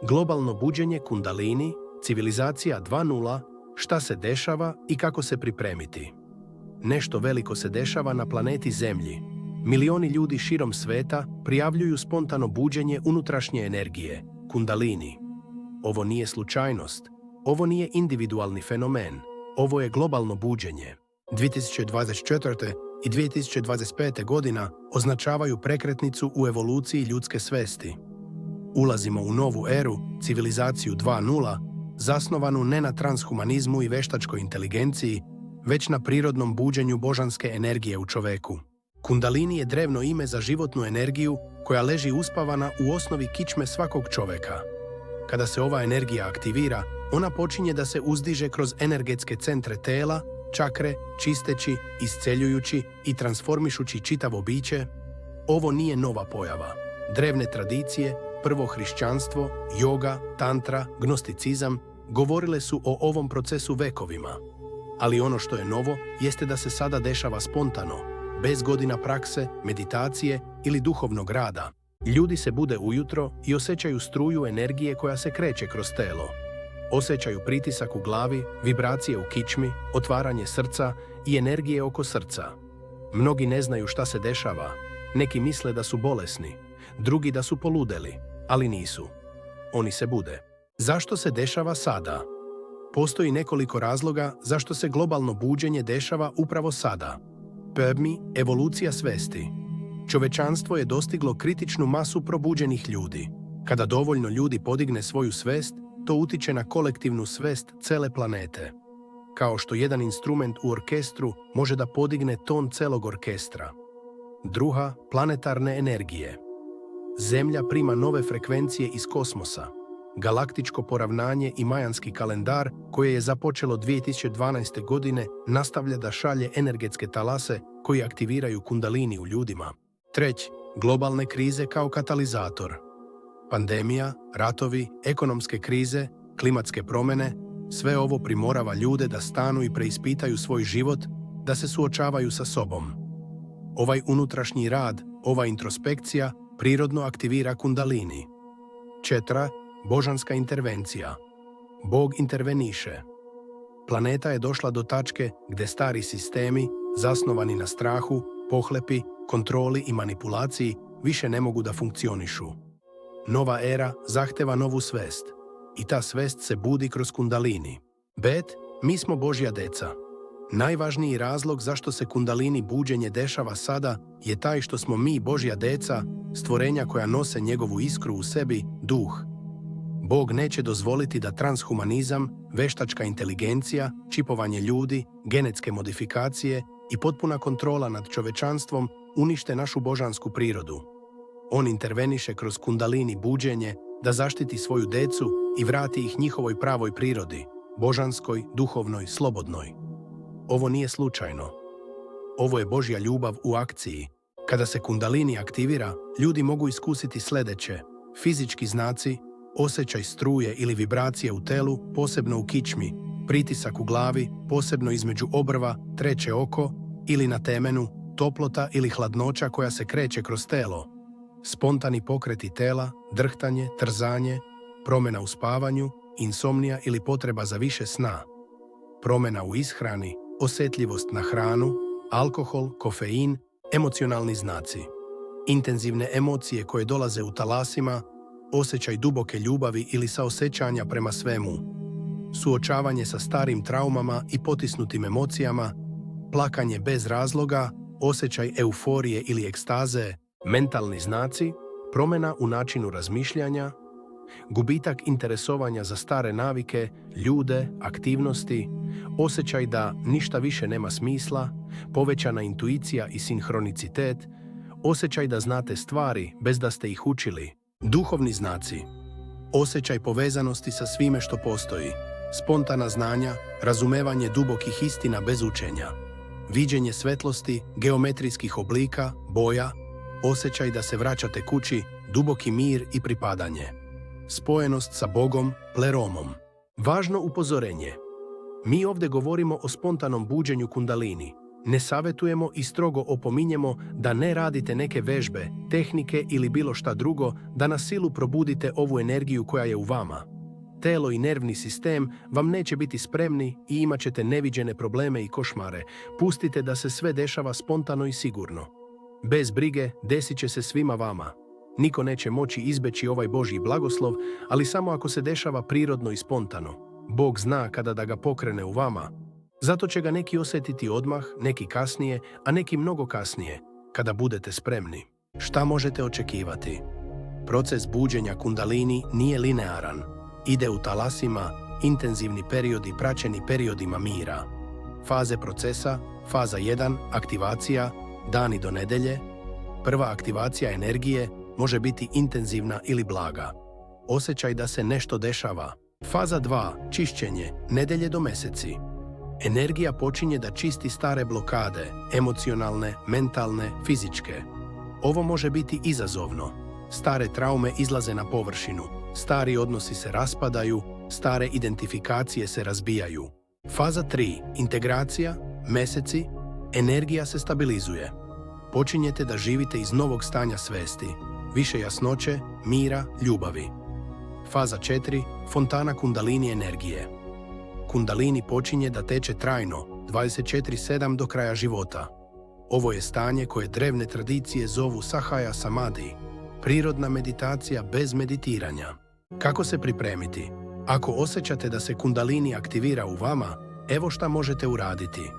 Globalno buđenje Kundalini, civilizacija 2.0, šta se dešava i kako se pripremiti. Nešto veliko se dešava na planeti Zemlji. Milioni ljudi širom sveta prijavljuju spontano buđenje unutrašnje energije, Kundalini. Ovo nije slučajnost, ovo nije individualni fenomen, ovo je globalno buđenje. 2024. i 2025. godina označavaju prekretnicu u evoluciji ljudske svesti. Ulazimo u novu eru, civilizaciju 2.0, zasnovanu ne na transhumanizmu i veštačkoj inteligenciji, već na prirodnom buđenju božanske energije u čoveku. Kundalini je drevno ime za životnu energiju koja leži uspavana u osnovi kičme svakog čoveka. Kada se ova energija aktivira, ona počinje da se uzdiže kroz energetske centre tela, čakre, čisteći, isceljujući i transformišući čitavo biće. Ovo nije nova pojava. Drevne tradicije, prvo hrišćanstvo, joga, tantra, gnosticizam govorile su o ovom procesu vekovima. Ali ono što je novo jeste da se sada dešava spontano, bez godina prakse, meditacije ili duhovnog rada. Ljudi se bude ujutro i osjećaju struju energije koja se kreće kroz telo. Osjećaju pritisak u glavi, vibracije u kičmi, otvaranje srca i energije oko srca. Mnogi ne znaju šta se dešava. Neki misle da su bolesni, drugi da su poludeli, ali nisu. Oni se bude. Zašto se dešava sada? Postoji nekoliko razloga zašto se globalno buđenje dešava upravo sada. Prvi, evolucija svesti. Čovečanstvo je dostiglo kritičnu masu probuđenih ljudi. Kada dovoljno ljudi podigne svoju svest, to utiče na kolektivnu svest cele planete. Kao što jedan instrument u orkestru može da podigne ton celog orkestra. Druga, planetarne energije. Zemlja prima nove frekvencije iz kosmosa. Galaktičko poravnanje i majanski kalendar, koje je započelo 2012. godine, nastavlja da šalje energetske talase koji aktiviraju Kundalini u ljudima. Treći, globalne krize kao katalizator. Pandemija, ratovi, ekonomske krize, klimatske promjene, sve ovo primorava ljude da stanu i preispitaju svoj život, da se suočavaju sa sobom. Ovaj unutrašnji rad, ova introspekcija, prirodno aktivira Kundalini. Četra, božanska intervencija. Bog interveniše. Planeta je došla do tačke gde stari sistemi, zasnovani na strahu, pohlepi, kontroli i manipulaciji, više ne mogu da funkcionišu. Nova era zahteva novu svest. I ta svest se budi kroz Kundalini. Mi smo Božja deca. Najvažniji razlog zašto se Kundalini buđenje dešava sada je taj što smo mi Božja deca, stvorenja koja nose njegovu iskru u sebi, duh. Bog neće dozvoliti da transhumanizam, veštačka inteligencija, čipovanje ljudi, genetske modifikacije i potpuna kontrola nad čovečanstvom unište našu božansku prirodu. On interveniše kroz Kundalini buđenje da zaštiti svoju decu i vrati ih njihovoj pravoj prirodi, božanskoj, duhovnoj, slobodnoj. Ovo nije slučajno. Ovo je Božja ljubav u akciji. Kada se Kundalini aktivira, ljudi mogu iskusiti sledeće: fizički znaci, osjećaj struje ili vibracije u telu, posebno u kičmi, pritisak u glavi, posebno između obrva, treće oko ili na temenu, toplota ili hladnoća koja se kreće kroz telo, spontani pokreti tela, drhtanje, trzanje, promjena u spavanju, insomnija ili potreba za više sna, promjena u ishrani, osjetljivost na hranu, alkohol, kofein, emocionalni znaci, intenzivne emocije koje dolaze u talasima, osjećaj duboke ljubavi ili saosećanja prema svemu, suočavanje sa starim traumama i potisnutim emocijama, plakanje bez razloga, osjećaj euforije ili ekstaze, mentalni znaci, promjena u načinu razmišljanja, gubitak interesovanja za stare navike, ljude, aktivnosti, osjećaj da ništa više nema smisla, povećana intuicija i sinhronicitet, osjećaj da znate stvari bez da ste ih učili, duhovni znaci, osjećaj povezanosti sa svime što postoji, spontana znanja, razumevanje dubokih istina bez učenja, viđenje svetlosti, geometrijskih oblika, boja, osjećaj da se vraćate kući, duboki mir i pripadanje, spojenost sa Bogom, pleromom. Važno upozorenje. Mi ovdje govorimo o spontanom buđenju Kundalini. Ne savjetujemo i strogo opominjemo da ne radite neke vežbe, tehnike ili bilo šta drugo da na silu probudite ovu energiju koja je u vama. Telo i nervni sistem vam neće biti spremni i imat ćete neviđene probleme i košmare. Pustite da se sve dešava spontano i sigurno. Bez brige desit će se svima vama. Niko neće moći izbeći ovaj Božji blagoslov, ali samo ako se dešava prirodno i spontano. Bog zna kada da ga pokrene u vama. Zato će ga neki osjetiti odmah, neki kasnije, a neki mnogo kasnije, kada budete spremni. Šta možete očekivati? Proces buđenja kundalini nije linearan. Ide u talasima, intenzivni periodi praćeni periodima mira. Faze procesa, faza 1, aktivacija, dani do nedelje. Prva aktivacija energije može biti intenzivna ili blaga. Osjećaj da se nešto dešava. Faza 2, čišćenje, nedelje do meseci. Energija počinje da čisti stare blokade, emocionalne, mentalne, fizičke. Ovo može biti izazovno. Stare traume izlaze na površinu, stari odnosi se raspadaju, stare identifikacije se razbijaju. Faza 3, integracija, meseci, energija se stabilizuje. Počinjete da živite iz novog stanja svesti, više jasnoće, mira, ljubavi. Faza 4, fontana kundalini energije. Kundalini počinje da teče trajno, 24/7 do kraja života. Ovo je stanje koje drevne tradicije zovu Sahaja Samadhi, prirodna meditacija bez meditiranja. Kako se pripremiti? Ako osjećate da se kundalini aktivira u vama, evo šta možete uraditi.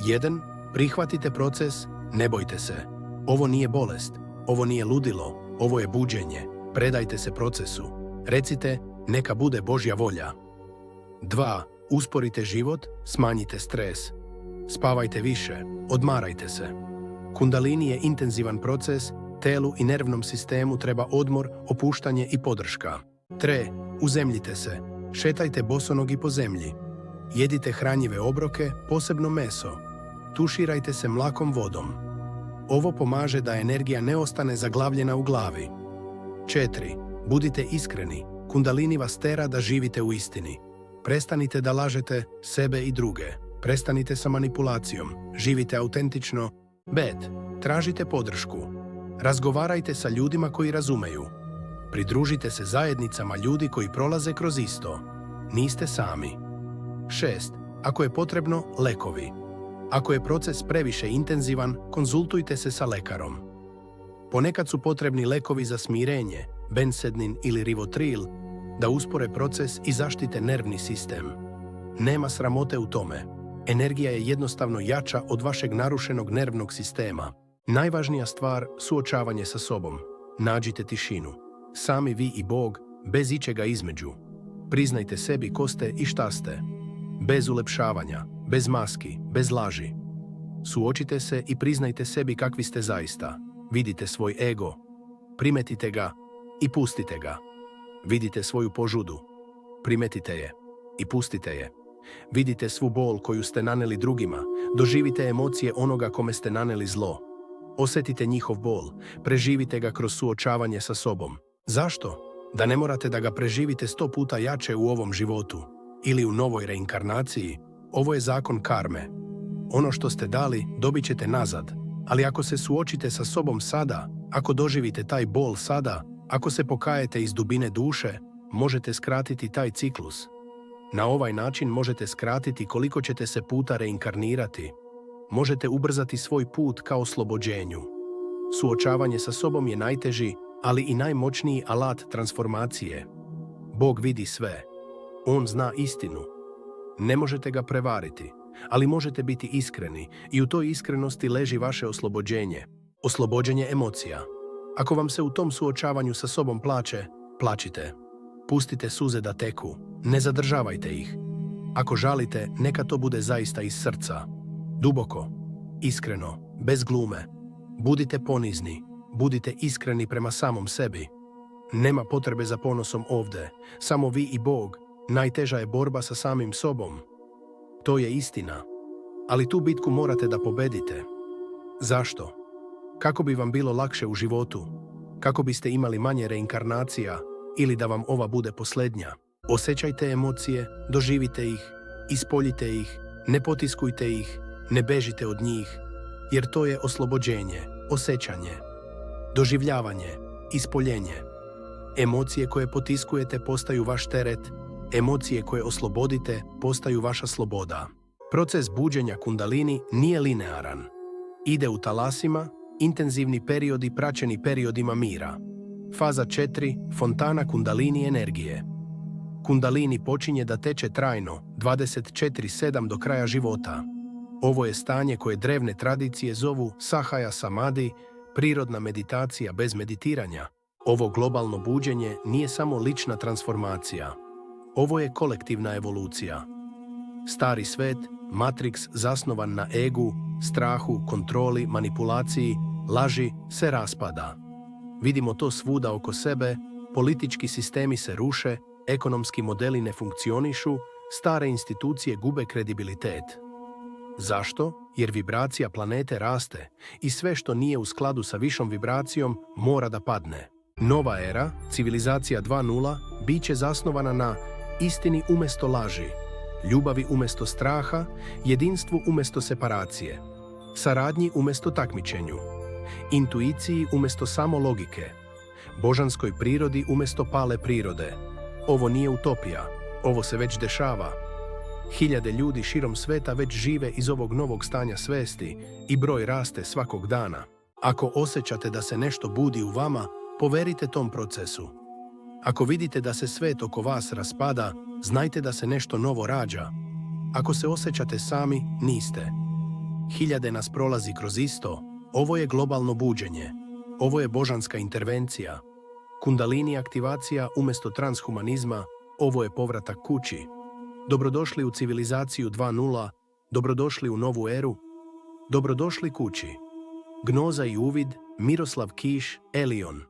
1. Prihvatite proces, ne bojte se. Ovo nije bolest, ovo nije ludilo, ovo je buđenje. Predajte se procesu. Recite, neka bude Božja volja. 2. Usporite život, smanjite stres. Spavajte više, odmarajte se. Kundalini je intenzivan proces, telu i nervnom sistemu treba odmor, opuštanje i podrška. 3. Uzemljite se, šetajte bosonogi po zemlji. Jedite hranjive obroke, posebno meso. Tuširajte se mlakom vodom. Ovo pomaže da energija ne ostane zaglavljena u glavi. 4. Budite iskreni, kundalini vas tera da živite u istini. Prestanite da lažete sebe i druge. Prestanite sa manipulacijom. Živite autentično. 5. Tražite podršku. Razgovarajte sa ljudima koji razumeju. Pridružite se zajednicama ljudi koji prolaze kroz isto. Niste sami. 6. Ako je potrebno, lekovi. Ako je proces previše intenzivan, konzultujte se sa lekarom. Ponekad su potrebni lekovi za smirenje, bensednin ili rivotril, da uspore proces i zaštite nervni sistem. Nema sramote u tome. Energija je jednostavno jača od vašeg narušenog nervnog sistema. Najvažnija stvar, suočavanje sa sobom. Nađite tišinu. Sami vi i Bog, bez ičega između. Priznajte sebi ko ste i šta ste. Bez ulepšavanja, bez maski, bez laži. Suočite se i priznajte sebi kakvi ste zaista. Vidite svoj ego, primetite ga i pustite ga. Vidite svoju požudu, primetite je i pustite je. Vidite svu bol koju ste naneli drugima, doživite emocije onoga kome ste naneli zlo. Osjetite njihov bol, preživite ga kroz suočavanje sa sobom. Zašto? Da ne morate da ga preživite 100 puta jače u ovom životu ili u novoj reinkarnaciji. Ovo je zakon karme. Ono što ste dali, dobit ćete nazad. Ali ako se suočite sa sobom sada, ako doživite taj bol sada, ako se pokajete iz dubine duše, možete skratiti taj ciklus. Na ovaj način možete skratiti koliko ćete se puta reinkarnirati. Možete ubrzati svoj put ka oslobođenju. Suočavanje sa sobom je najteži, ali i najmoćniji alat transformacije. Bog vidi sve. On zna istinu. Ne možete ga prevariti, ali možete biti iskreni i u toj iskrenosti leži vaše oslobođenje. Oslobođenje emocija. Ako vam se u tom suočavanju sa sobom plače, plačite. Pustite suze da teku. Ne zadržavajte ih. Ako žalite, neka to bude zaista iz srca. Duboko, iskreno, bez glume. Budite ponizni, budite iskreni prema samom sebi. Nema potrebe za ponosom ovde, samo vi i Bog. Najteža je borba sa samim sobom. To je istina. Ali tu bitku morate da pobedite. Zašto? Kako bi vam bilo lakše u životu? Kako biste imali manje reinkarnacija ili da vam ova bude posljednja? Osjećajte emocije, doživite ih, ispoljite ih, ne potiskujte ih, Ne bežite od njih, jer to je oslobođenje, osjećanje, doživljavanje, ispoljenje. Emocije koje potiskujete postaju vaš teret, emocije koje oslobodite postaju vaša sloboda. Proces buđenja kundalini nije linearan. Ide u talasima, intenzivni periodi praćeni periodima mira. Faza 4. Fontana kundalini energije. Kundalini počinje da teče trajno, 24/7 do kraja života. Ovo je stanje koje drevne tradicije zovu sahaja samadi, prirodna meditacija bez meditiranja. Ovo globalno buđenje nije samo lična transformacija. Ovo je kolektivna evolucija. Stari svet, Matrix zasnovan na egu, strahu, kontroli, manipulaciji, laži, se raspada. Vidimo to svuda oko sebe, politički sistemi se ruše, ekonomski modeli ne funkcionišu, stare institucije gube kredibilitet. Zašto? Jer vibracija planete raste i sve što nije u skladu sa višom vibracijom mora da padne. Nova era, civilizacija 2.0, bit će zasnovana na istini umjesto laži, ljubavi umjesto straha, jedinstvu umjesto separacije, saradnji umjesto takmičenju, intuiciji umjesto samo logike, božanskoj prirodi umjesto pale prirode. Ovo nije utopija, ovo se već dešava. Hiljade ljudi širom sveta već žive iz ovog novog stanja svesti i broj raste svakog dana. Ako osjećate da se nešto budi u vama, poverite tom procesu. Ako vidite da se svet oko vas raspada, znajte da se nešto novo rađa. Ako se osjećate sami, niste. Hiljade nas prolazi kroz isto. Ovo je globalno buđenje. Ovo je božanska intervencija. Kundalini aktivacija umjesto transhumanizma, ovo je povratak kući. Dobrodošli u civilizaciju 2.0, dobrodošli u novu eru, dobrodošli kući. Gnoza i uvid, Miroslav Kiš, Elion.